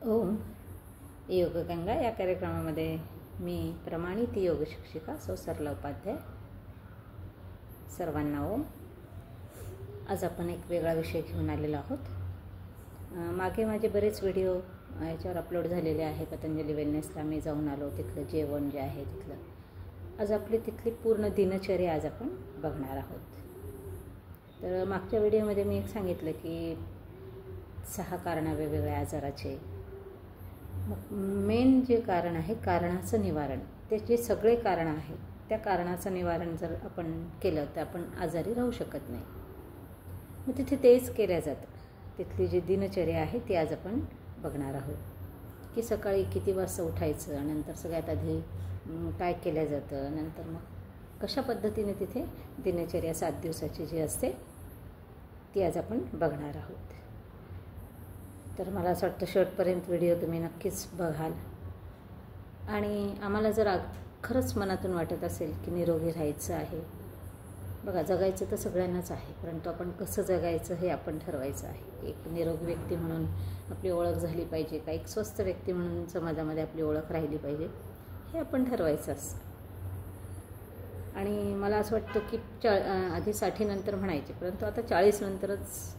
ओम योगगंगा या कार्यक्रमामध्ये मी प्रमाणित योग शिक्षिका सौ सरला उपाध्याय सर्वांना ओम. आज आपण एक वेगळा विषय घेऊन आलेलो आहोत. मागे माझे बरेच व्हिडिओ याच्यावर अपलोड झालेले आहे. पतंजली वेलनेसला मी जाऊन आलो, तिथलं जेवण जे आहे तिथलं. आज आपली तिथली पूर्ण दिनचर्या आज आपण बघणार आहोत. तर मागच्या व्हिडिओमध्ये मी एक सांगितलं की 6 कारणं वेगवेगळ्या आजाराचे. मग मेन जे कारण आहे कारणाचं निवारण, ते जे सगळे कारणं आहेत त्या कारणाचं निवारण जर आपण केलं तर आपण आजारी राहू शकत नाही. मग तिथे तेच केलं जातं. तिथली जी दिनचर्या आहे ती आज आपण बघणार आहोत की सकाळी किती वाजता उठायचं, नंतर सगळ्यात आधी काय केलं जातं, नंतर मग कशा पद्धतीने तिथे दिनचर्या 7 दिवसाची जी असते ती आज आपण बघणार आहोत. तर मला असं वाटतं शेवटपर्यंत व्हिडिओ तुम्ही नक्कीच बघाल. आणि आम्हाला जर खरंच मनातून वाटत असेल की निरोगी राहायचं आहे, बघा जगायचं तर सगळ्यांनाच आहे, परंतु आपण कसं जगायचं हे आपण ठरवायचं आहे. एक निरोगी व्यक्ती म्हणून आपली ओळख झाली पाहिजे का एक स्वस्थ व्यक्ती म्हणून समाजामध्ये आपली ओळख राहिली पाहिजे, हे आपण ठरवायचं असतं. आणि मला असं वाटतं की आधी 60 नंतर म्हणायचे, परंतु आता 40 नंतरच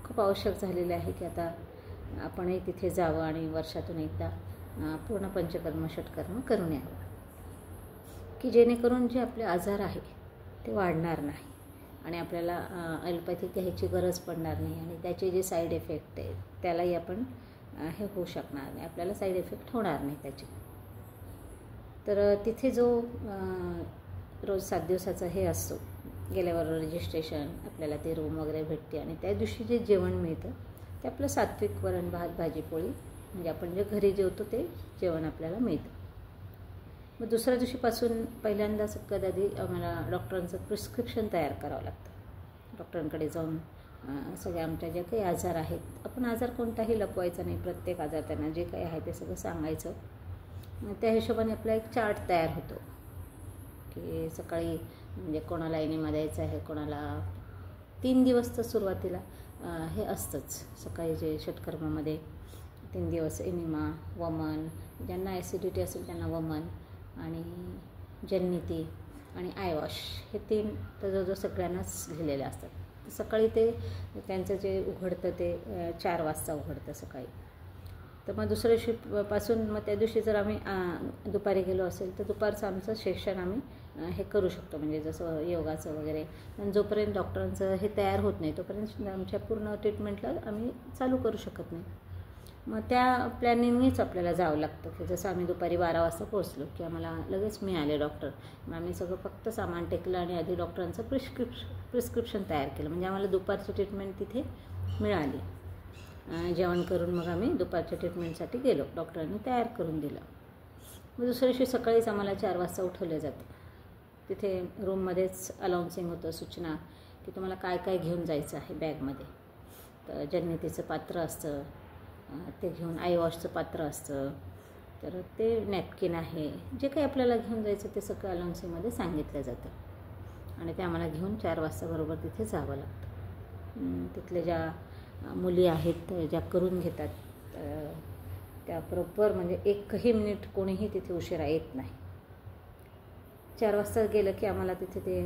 खूप आवश्यक झालेलं आहे की आता आपणही तिथे जावं आणि वर्षातून एकदा पूर्ण पंचकर्म षटकर्म करून यावं, की जेणेकरून जे आपले आजार आहे ते वाढणार नाही आणि आपल्याला ॲलोपॅथिक घ्यायची गरज पडणार नाही आणि त्याचे जे साईड इफेक्ट आहेत त्यालाही आपण हे होऊ शकणार नाही, आपल्याला साईड इफेक्ट होणार नाही त्याचे. तर तिथे जो रोज 7 दिवसाचा हे असतो, गेल्यावर रजिस्ट्रेशन, आपल्याला ते रूम वगैरे भेटते आणि त्या दिवशी जे जेवण मिळतं ते आपलं सात्विक वरण भात भाजी पोळी, म्हणजे आपण जे घरी जेवतो ते जेवण आपल्याला मिळतं. मग दुसऱ्या दिवशीपासून पहिल्यांदा सगळ्यात आधी आम्हाला डॉक्टरांचं प्रिस्क्रिप्शन तयार करावं लागतं. डॉक्टरांकडे जाऊन सगळे आमच्या जे काही आजार आहेत, आपण आजार कोणताही लपवायचा नाही, प्रत्येक आजार त्यांना जे काही आहे ते सगळं सांगायचं. त्या हिशोबाने आपला एक चार्ट तयार होतो की सकाळी म्हणजे कोणाला एनिमा द्यायचं आहे, कोणाला 3 दिवस तर सुरुवातीला हे असतंच. सकाळी जे षटकर्मामध्ये 3 दिवस एनिमा, वमन, ज्यांना ॲसिडिटी असेल त्यांना वमन आणि जन्नीती आणि आयवॉश, हे 3 तर जवळजवळ सगळ्यांनाच लिहिलेले असतात. सकाळी ते त्यांचं जे उघडतं ते 4 वाजता उघडतं सकाळी. तर मग दुसऱ्या दिवशीपासून मग त्या दिवशी जर आम्ही दुपारी गेलो असेल तर दुपारचं आमचं सेशन आम्ही हे करू शकतो, म्हणजे जसं योगाचं वगैरे. पण जोपर्यंत डॉक्टरांचं हे तयार होत नाही तोपर्यंत आमच्या पूर्ण ट्रीटमेंटला आम्ही चालू करू शकत नाही. मग त्या प्लॅनिंगनीच आपल्याला जावं लागतं की जसं आम्ही दुपारी 12 वाजता पोहोचलो की आम्हाला लगेच मिळाले डॉक्टर. मग आम्ही सगळं फक्त सामान टेकलं आणि आधी डॉक्टरांचं प्रिस्क्रिप्शन तयार केलं, म्हणजे आम्हाला दुपारची ट्रीटमेंट तिथे मिळाली. जेवण करून मग आम्ही दुपारच्या ट्रीटमेंटसाठी गेलो, डॉक्टरांनी तयार करून दिलं. मग दुसऱ्या दिवशी सकाळीच आम्हाला 4 वाजता उठवलं जातं. तिथे रूममध्येच अनाउन्सिंग होतं, सूचना की तुम्हाला काय काय घेऊन जायचं आहे बॅगमध्ये. तर जन्नतीचं पात्र असतं, ते घेऊन आयवॉशचं पात्र असतं, तर ते नॅपकिन आहे, जे काही आपल्याला घेऊन जायचं ते सगळं अनाउन्सिंगमध्ये सांगितलं जातं आणि ते आम्हाला घेऊन 4 वाजता बरोबर तिथे जावं लागतं. तिथले ज्या मुली आहेत ज्या करून घेतात त्या बरोबर म्हणजे 1ही मिनिट कोणीही तिथे उशिरा येत नाही. 4 वाजता गेलं की आम्हाला तिथे ते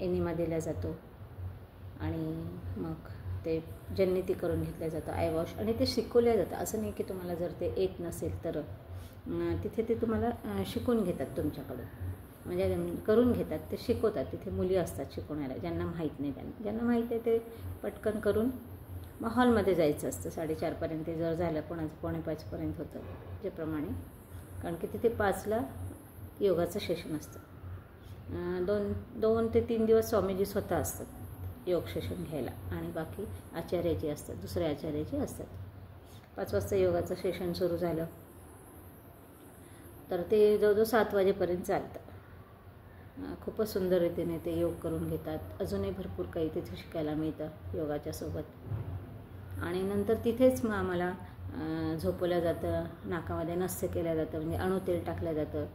एनिमा दिला जातो आणि मग ते जन्नीती करून घेतलं जातं, आयवॉश, आणि ते शिकवलं जातं. असं नाही की तुम्हाला जर ते येत नसेल तर तिथे ते तुम्हाला शिकून घेतात तुमच्याकडून, म्हणजे करून घेतात, ते शिकवतात. तिथे मुली असतात शिकवणाऱ्या, ज्यांना माहीत नाही ज्यांना माहीत आहे ते पटकन करून मग हॉलमध्ये जायचं असतं. 4:30पर्यंत जर झालं, कोणाचं 4:45पर्यंत होतं जेप्रमाणे, कारण की तिथे 5ला योगाचं सेशन असतं. 2 ते 3 दिवस स्वामीजी स्वतः असतात योग सेशन घ्यायला आणि बाकी आचार्याची असतात, दुसऱ्या आचार्याची असतात. 5 वाजता योगाचं सेशन सुरू झालं तर ते जवळजवळ 7 वाजेपर्यंत चालतं. खूपच सुंदर रीतीने ते योग करून घेतात. अजूनही भरपूर काही तिथे शिकायला मिळतं योगाच्या सोबत. आणि नंतर तिथेच मग आम्हाला झोपवलं जातं, नाकामध्ये नस्य केलं जातं, म्हणजे अणुतेल टाकलं जातं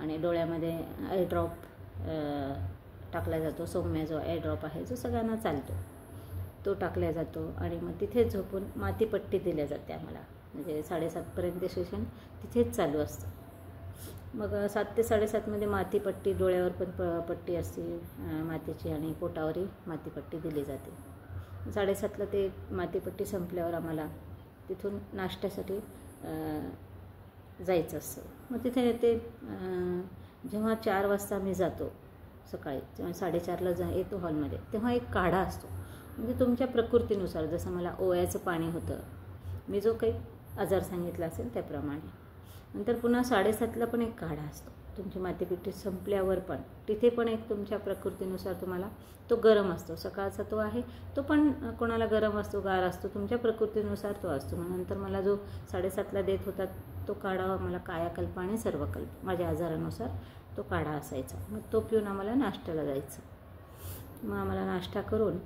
आणि डोळ्यामध्ये आय ड्रॉप टाकला जातो. सौम्य जो आय ड्रॉप आहे जो सगळ्यांना चालतो तो टाकला जातो आणि मग तिथेच झोपून मातीपट्टी दिल्या जाते आम्हाला. म्हणजे 7:30पर्यंत सेशन तिथेच चालू असतं. मग 7 ते 7:30मध्ये मातीपट्टी, डोळ्यावर पण पट्टी असते मातीची आणि पोटावरही मातीपट्टी दिली जाते. 7:30ला ते मातीपट्टी संपल्यावर आम्हाला तिथून नाश्त्यासाठी जायचं असतं. मग तिथे ते जेव्हा 4 वाजता आम्ही जातो सकाळी, जेव्हा 4:30ला येतो हॉलमध्ये, तेव्हा एक काढा असतो. म्हणजे तुमच्या प्रकृतीनुसार, जसं मला ओव्याचं पाणी होतं, मी जो काही आजार सांगितला असेल त्याप्रमाणे. नंतर पुन्हा 7:30ला पण एक काढा असतो तुमची मातीपट्टी संपल्यावर पण. तिथे पण एक तुमच्या प्रकृतीनुसार तुम्हाला तो गरम असतो. सकाळचा तो आहे तो पण कोणाला गरम असतो, गार असतो, तुमच्या प्रकृतीनुसार तो असतो. मग नंतर मला जो 7:30ला देत होता तो काढा मला कायाकल्प आणि सर्वकल्प, माझ्या आजारानुसार तो काढा असायचा. मग तो पिऊन आम्हाला नाश्त्याला जायचं. मग आम्हाला नाश्ता करून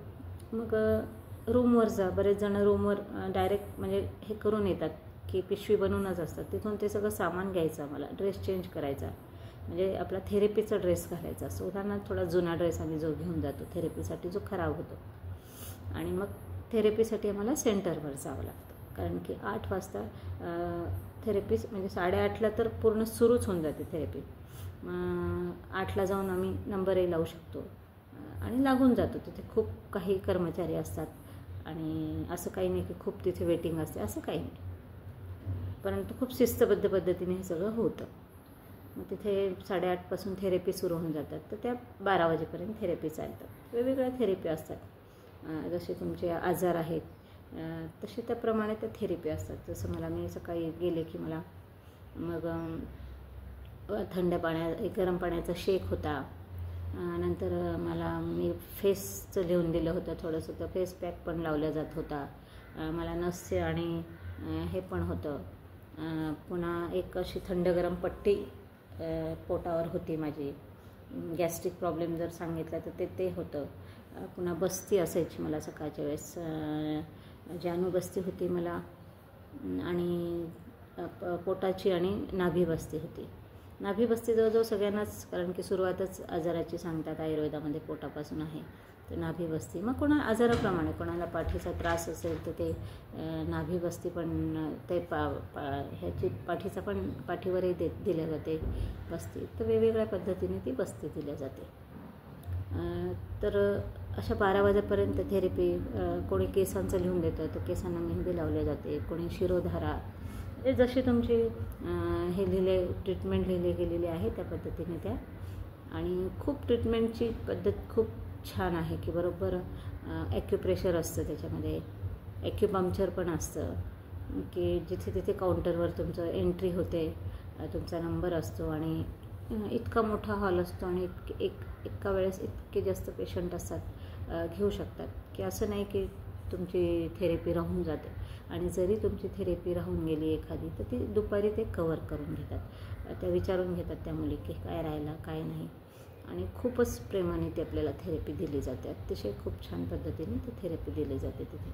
मग रूमवर बरेच जण रूमवर डायरेक्ट म्हणजे हे करून येतात की पिशवी बनवूनच असतात. तिथून ते सगळं सामान घ्यायचं, आम्हाला ड्रेस चेंज करायचा, म्हणजे आपला थेरपीचा ड्रेस घालायचा असतो. उदाहरणार्थ थोडा जुना ड्रेस आम्ही जो घेऊन जातो थेरपीसाठी, जो खराब होतो. आणि मग थेरपीसाठी आम्हाला सेंटरवर जावं लागतं, कारण की 8 वाजता थेरपी, म्हणजे 8:30ला तर पूर्ण सुरूच होऊन जाते थेरपी. 8ला जाऊन आम्ही नंबरही लावू शकतो आणि लागून जातो. तिथे खूप काही कर्मचारी असतात आणि असं काही नाही की खूप तिथे वेटिंग असते, असं काही नाही. परंतु खूप शिस्तबद्ध पद्धतीने हे सगळं होतं. मग तिथे 8:30पासून थेरपी सुरू होऊन जातात, तर त्या 12 वाजेपर्यंत थेरपी चालतात. वेगवेगळ्या थेरपी असतात, जसे तुमचे आजार आहेत तसे त्याप्रमाणे त्या थेरपी असतात. जसं मला, मी सकाळी गेले की मला मग गरम पाण्याचा शेक होता. नंतर मी फेसचं लिहून दिलं होतं थोडंसं, तर फेस पॅक पण लावला जात होता. मला नसचे आणि हे पण होतं. पुन्हा एक अशी थंड गरम पट्टी पोटावर होती माझी. गॅस्ट्रिक प्रॉब्लेम जर सांगितला तर ते होतं. पुन्हा बस्ती असायची मला सकाळच्या वेळेस, जानू बस्ती होती मला, आणि पोटाची आणि नाभी बस्ती होती. नाभी बस्ती जवळजवळ सगळ्यांनाच, कारण की सुरुवातच आजाराची सांगतात आयुर्वेदामध्ये पोटापासून आहे, तर नाभी बस्ती. मग आजाराप्रमाणे कोणाला पाठीचा त्रास असेल तर ते नाभी बस्ती पण, ते ह्याची पाठीचा पण पाठीवरही दिल्या जाते बस्ती. तर वेगवेगळ्या पद्धतीने ती बस्ती दिल्या जाते. तर अशा 12 वाजेपर्यंत थेरपी. कोणी केसांचं लिहून देतं तर केसांना मेहंदी लावली जाते, कोणी शिरोधारा, जशी तुमची ट्रीटमेंट लिहिले गेलेली आहे त्या पद्धतीने त्या. आणि खूप ट्रीटमेंटची पद्धत खूप छान आहे की बरोबर ॲक्युप्रेशर असतं त्याच्यामध्ये, ॲक्युपंक्चर पण असतं, की जिथे तिथे काउंटरवर तुमचं एंट्री होते, तुमचा नंबर असतो आणि इतका मोठा हॉल असतो आणि एका वेळेस इतके जास्त पेशंट असतात, घेऊ शकतात, की असं नाही की तुमची थेरपी राहून जाते. आणि जरी तुमची थेरपी राहून गेली एखादी, तर ती दुपारी ते कवर करून घेतात. त्या विचारून घेतात त्या मुली की काय राहिलं काय नाही, आणि खूपच प्रेमाने ती आपल्याला थेरपी दिली जाते. अतिशय खूप छान पद्धतीने ती थेरपी दिली जाते तिथे.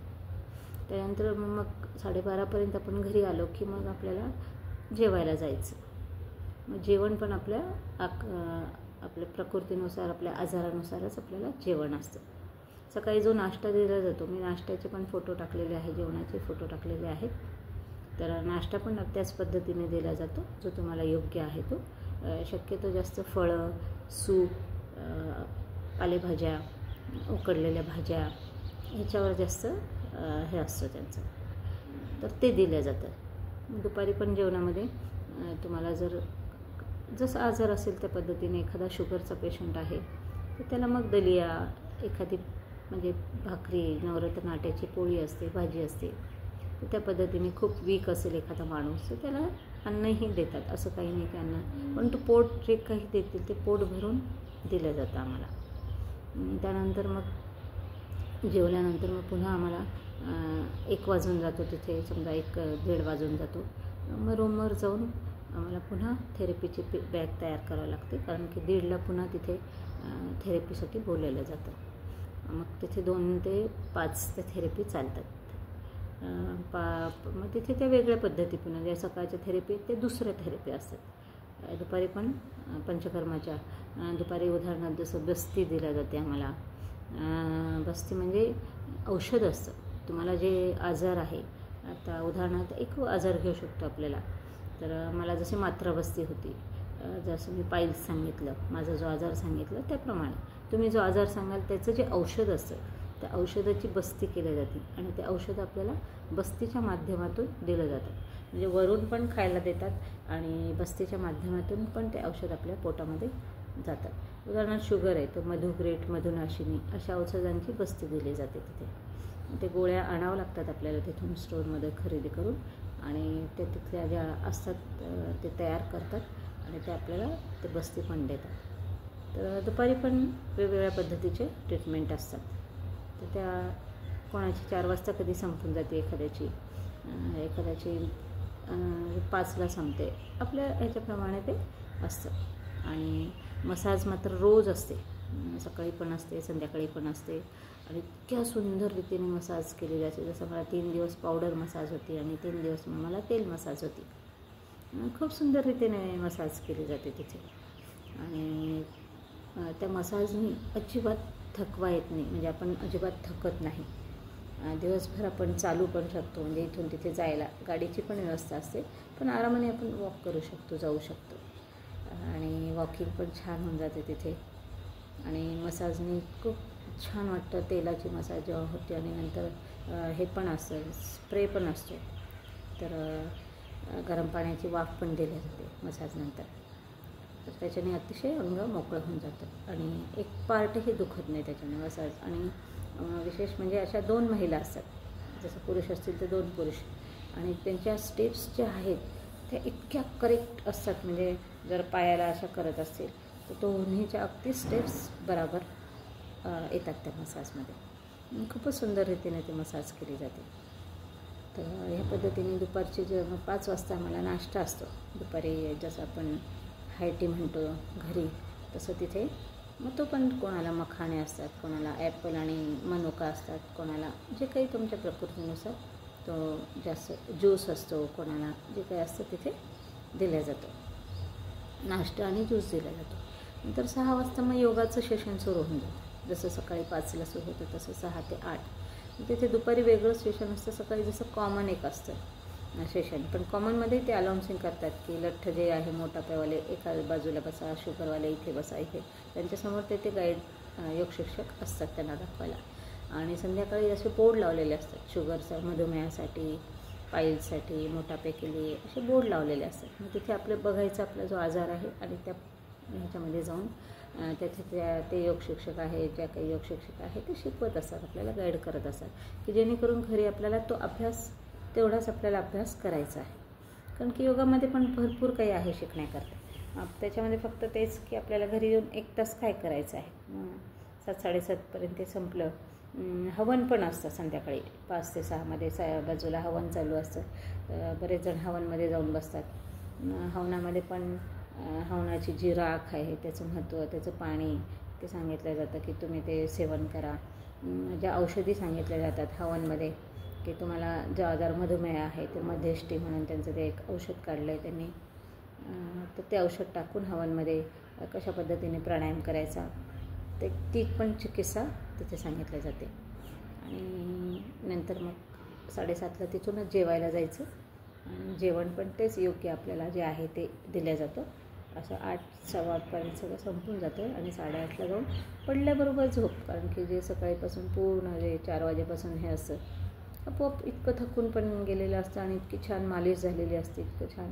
त्यानंतर मग 12:30पर्यंत आपण घरी आलो की मग आपल्याला जेवायला जायचं. मग जेवण पण आपल्या प्रकृतीनुसार, आपल्या आजारानुसारच आपल्याला जेवण असतं. सकाळी जो नाश्ता दिला जातो, मी नाश्त्याचे पण फोटो टाकलेले आहे, जेवणाचे फोटो टाकलेले आहेत. तर नाश्ता पण त्याच पद्धतीने दिला जातो जो तुम्हाला योग्य आहे तो. शक्यतो जास्त फळं, सूप, पालेभाज्या, उकडलेल्या भाज्या ह्याच्यावर जास्त हे असतं त्यांचं, तर ते दिलं जातं. दुपारी पण जेवणामध्ये तुम्हाला जसं आजार असेल त्या पद्धतीने, एखादा शुगरचा पेशंट आहे तर त्याला मग दलिया, एखादी म्हणजे भाकरी, नवरत्न आट्याची पोळी असते, भाजी असते, तर त्या पद्धतीने. खूप वीक असेल एखादा माणूस तर त्याला अन्नही देतात, असं काही नाही की अन्न, पण तो पोट जे काही देतील ते पोट भरून दिलं जातं आम्हाला. त्यानंतर मग जेवल्यानंतर मग पुन्हा आम्हाला 1 वाजून जातो तिथे, समजा 1-1:30 वाजून जातो. मग रूमवर जाऊन आम्हाला पुन्हा थेरपीची बॅग तयार करावी लागते, कारण की 1:30ला पुन्हा तिथे थेरपीसाठी बोलवलं जातं. मग तिथे 2 ते 5 त्या थेरपी चालतात. मग तिथे त्या वेगळ्या पद्धती, पुन्हा ज्या सकाळच्या थेरपी ते दुसऱ्या थेरपी असतात. दुपारी पण पंचकर्माच्या, दुपारी उदाहरणार्थ जसं बस्ती दिल्या जाते आम्हाला. बस्ती म्हणजे औषध असतं. तुम्हाला जे आजार आहे आता उदाहरणार्थ एक आजार घेऊ शकतो आपल्याला. तर मला जशी मात्राबस्ती होती, जसं मी पाईल्स सांगितलं, माझा जो आजार सांगितला त्याप्रमाणे तुम्ही जो आजार सांगाल त्याचं जे औषध असतं त्या औषधाची बस्ती केली जाते आणि ते औषध आपल्याला बस्तीच्या माध्यमातून दिलं जातं. म्हणजे वरून पण खायला देतात आणि बस्तीच्या माध्यमातून पण ते औषध आपल्या पोटामध्ये जातात. उदाहरणार्थ शुगर आहे तर मधुग्रेट, मधुनाशिनी अशा औषधांची बस्ती दिली जाते तिथे. ते गोळ्या आणावं लागतात आपल्याला तिथून स्टोअरमध्ये खरेदी करून आणि ते तिथल्या ज्या असतात ते तयार करतात आणि ते आपल्याला ते बस्ती पण देतात. तर दुपारी पण वेगवेगळ्या पद्धतीचे ट्रीटमेंट असतात. तर त्या कोणाची 4 वाजता कधी संपून जाते, एखाद्याची 5ला संपते, आपल्या ह्याच्याप्रमाणे ते असतं. आणि मसाज मात्र रोज असते, सकाळी पण असते, संध्याकाळी पण असते आणि इतक्या सुंदर रीतीने मसाज केली जाते. जसं मला 3 दिवस पावडर मसाज होती आणि 3 दिवस मला तेल मसाज होती. खूप सुंदर रीतीने मसाज केली जाते तिथे. आणि त्या मसाजनी अजिबात थकवा येत नाही, म्हणजे आपण अजिबात थकत नाही. दिवसभर आपण चालू पण शकतो, म्हणजे इथून तिथे जायला गाडीची पण व्यवस्था असते, पण आरामाने आपण वॉक करू शकतो, जाऊ शकतो आणि वॉकिंग पण छान होऊन जाते तिथे. आणि मसाजनी खूप छान वाटतं. तेलाची मसाज जेव्हा होते आणि नंतर हे पण असतं, स्प्रे पण असतो, तर गरम पाण्याची वाफ पण दिली जाते मसाजनंतर. तर त्याच्याने अतिशय अंग मोकळं होऊन जातं आणि एक पार्टही दुखत नाही त्याच्याने मसाज. आणि विशेष म्हणजे अशा 2 महिला असतात, जसं पुरुष असतील तर 2 पुरुष, आणि त्यांच्या स्टेप्स ज्या आहेत त्या इतक्या करेक्ट असतात. म्हणजे जर पायाला अशा करत असतील तर दोन्हीच्या अगदी स्टेप्स बरोबर येतात त्या मसाजमध्ये. खूपच सुंदर रीतीने ते मसाज केली जाते. तर ह्या पद्धतीने दुपारची जेव्हा 5 वाजता आम्हाला नाश्ता असतो, दुपारी जसं आपण हाय टी म्हणतो घरी, तसं तिथे मग तो पण कोणाला मखाणे असतात, कोणाला ॲपल आणि मनुका असतात, कोणाला जे काही तुमच्या प्रकृतीनुसार तो जास्त ज्यूस असतो, कोणाला जे काही असतं तिथे दिला जातो. नाश्ता आणि ज्यूस दिला जातो. नंतर 6 वाजता मग योगाचं सेशन सुरू होऊन जातं. जसं सकाळी 5ला सुरू होतं तसं 6 ते 8. तिथे दुपारी वेगळं सेशन असतं. सकाळी जसं कॉमन एक असतं सेशन, पण कॉमनमध्ये ते अनाउन्सिंग करतात की लठ्ठ जे आहे मोठापायवाले एका बाजूला बसा, शुगरवाले इथे बसा, इथे त्यांच्यासमोर ते गाईड योग शिक्षक असतात त्यांना दाखवायला. आणि संध्याकाळी असे बोर्ड लावलेले असतात, शुगरचा, मधुमेहासाठी, पाईल्ससाठी, मोटापे केली, असे बोर्ड लावलेले असतात. मग तिथे आपले बघायचं आपला जो आजार आहे आणि त्या ह्याच्यामध्ये जाऊन ते योग शिक्षक आहे, ज्या काही योग शिक्षक आहे ते शिकवत असतात, आपल्याला गाईड करत असतात, की जेणेकरून घरी आपल्याला तो अभ्यास तेवढाच आपल्याला अभ्यास करायचा आहे. कारण की योगामध्ये पण भरपूर काही आहे शिकण्याकरता. त्याच्यामध्ये फक्त तेच की आपल्याला घरी येऊन 1 तास काय करायचं आहे. 7-7:30पर्यंत ते संपलं. हवन पण असतं संध्याकाळी 5 ते 6मध्ये बाजूला हवन चालू असतं. बरेच जण हवनमध्ये जाऊन बसतात. हवनामध्ये पण हवनाची जी राख आहे त्याचं महत्त्व, त्याचं पाणी ते सांगितलं जातं की तुम्ही ते सेवन करा. ज्या औषधी सांगितल्या जातात हवनमध्ये की तुम्हाला जो आजार मधुमेह आहे ते मध्यष्टी म्हणून त्यांचं ते एक औषध काढलं आहे त्यांनी, तर ते औषध टाकून हवनमध्ये कशा पद्धतीने प्राणायाम करायचा ती पण चिकित्सा तिथे सांगितली जाते. आणि नंतर मग 7:30ला तिथूनच जेवायला जायचं आणि जेवण पण तेच योग्य आपल्याला जे आहे ते दिलं जातं. असं 8-8:15पर्यंत सगळं संपून जातं आणि 8:30ला जाऊन पडल्याबरोबर झोप. कारण की जे सकाळीपासून पूर्ण जे 4 वाजेपासून हे असतं आपोआप इतकं थकून पण गेलेलं असतं आणि इतकी छान मालिश झालेली असते, इतकं छान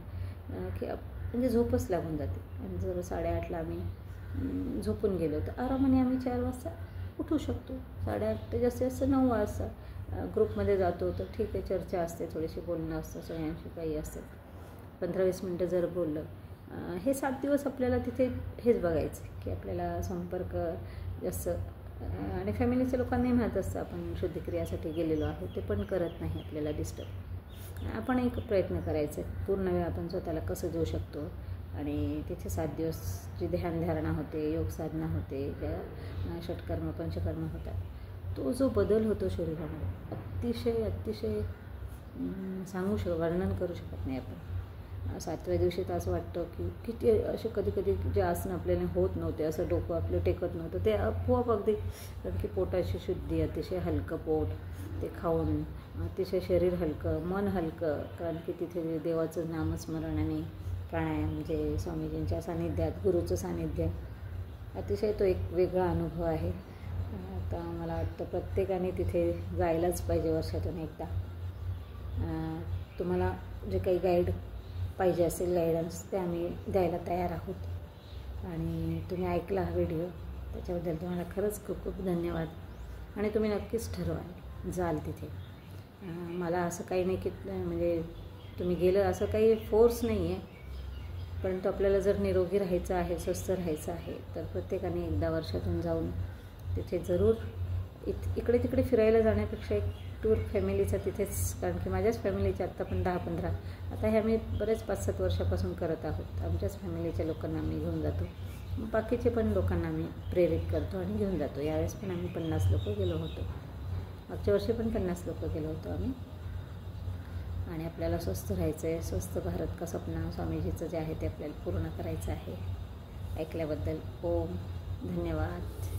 की म्हणजे झोपच लागून जाते. आणि जर 8:30ला आम्ही झोपून गेलो तर आरामाने आम्ही 4 वाजता उठू शकतो. 8:30 ते जास्तीत जास्त 9 वाजता ग्रुपमध्ये जातो तर ठीक आहे, चर्चा असते, थोडीशी बोलणं असतं, सगळ्यांशी काही असतं. 15-20 मिनटं जर बोललं, हे 7 दिवस आपल्याला तिथे हेच बघायचं की आपल्याला संपर्क जास्त. आणि फॅमिलीच्या लोकांनाही माहीत असतं आपण शुद्धिक्रियासाठी गेलेलो आहोत, ते पण करत नाही आपल्याला डिस्टर्ब. आपण एक प्रयत्न करायचा आहे, पूर्ण वेळ आपण स्वतःला कसं देऊ शकतो. आणि तिथे 7 दिवस जी ध्यानधारणा होते, योग साधना होते, ज्या षटकर्म पंचकर्म होतात, तो जो बदल होतो शरीरामध्ये अतिशय वर्णन करू शकत नाही आपण. 7व्या दिवशी तर असं वाटतं की किती असे कधी कधी जे आसन आपल्याला होत नव्हते, असं डोकं आपलं टेकत नव्हतं, ते आपोआप अगदी, कारण की पोटाची शुद्धी, अतिशय हलकं पोट, ते खाऊन अतिशय शरीर हलकं, मन हलकं, कारण की तिथे देवाचं नामस्मरण आणि प्राणायाम, म्हणजे स्वामीजींच्या सानिध्यात, गुरुचं सानिध्य, अतिशय तो एक वेगळा अनुभव आहे. आता मला वाटतं प्रत्येकाने तिथे जायलाच पाहिजे वर्षातून एकदा. तुम्हाला जे काही गाईड पाहिजे असेल, गायडन्स, ते आम्ही द्यायला तयार आहोत. आणि तुम्ही ऐकला हा व्हिडिओ, त्याच्याबद्दल तुम्हाला खरंच खूप खूप धन्यवाद. आणि तुम्ही नक्कीच ठरवाल, जाल तिथे. मला असं काही नाही की म्हणजे तुम्ही गेलं असं काही फोर्स नाही आहे, परंतु आपल्याला जर निरोगी राहायचं आहे, स्वस्थ राहायचं आहे, तर प्रत्येकाने एकदा वर्षातून जाऊन तिथे जरूर इकडे तिकडे फिरायला जाण्यापेक्षा एक टूर फॅमिलीचा तिथेच, कारण की माझ्याच फॅमिलीच्या आत्ता पण 10-15, आता हे आम्ही बरेच 5-7 वर्षापासून करत आहोत. आमच्याच फॅमिलीच्या लोकांना आम्ही घेऊन जातो, मग बाकीचे पण लोकांना आम्ही प्रेरित करतो आणि घेऊन जातो. यावेळेस पण आम्ही 50 लोक गेलो होतो, मागच्या वर्षी पण 50 लोक गेलो होतो आम्ही. आणि आपल्याला स्वस्थ राहायचं आहे, स्वस्थ भारत का स्वप्न स्वामीजीचं जे आहे ते आपल्याला पूर्ण करायचं आहे. ऐकल्याबद्दल ओम धन्यवाद.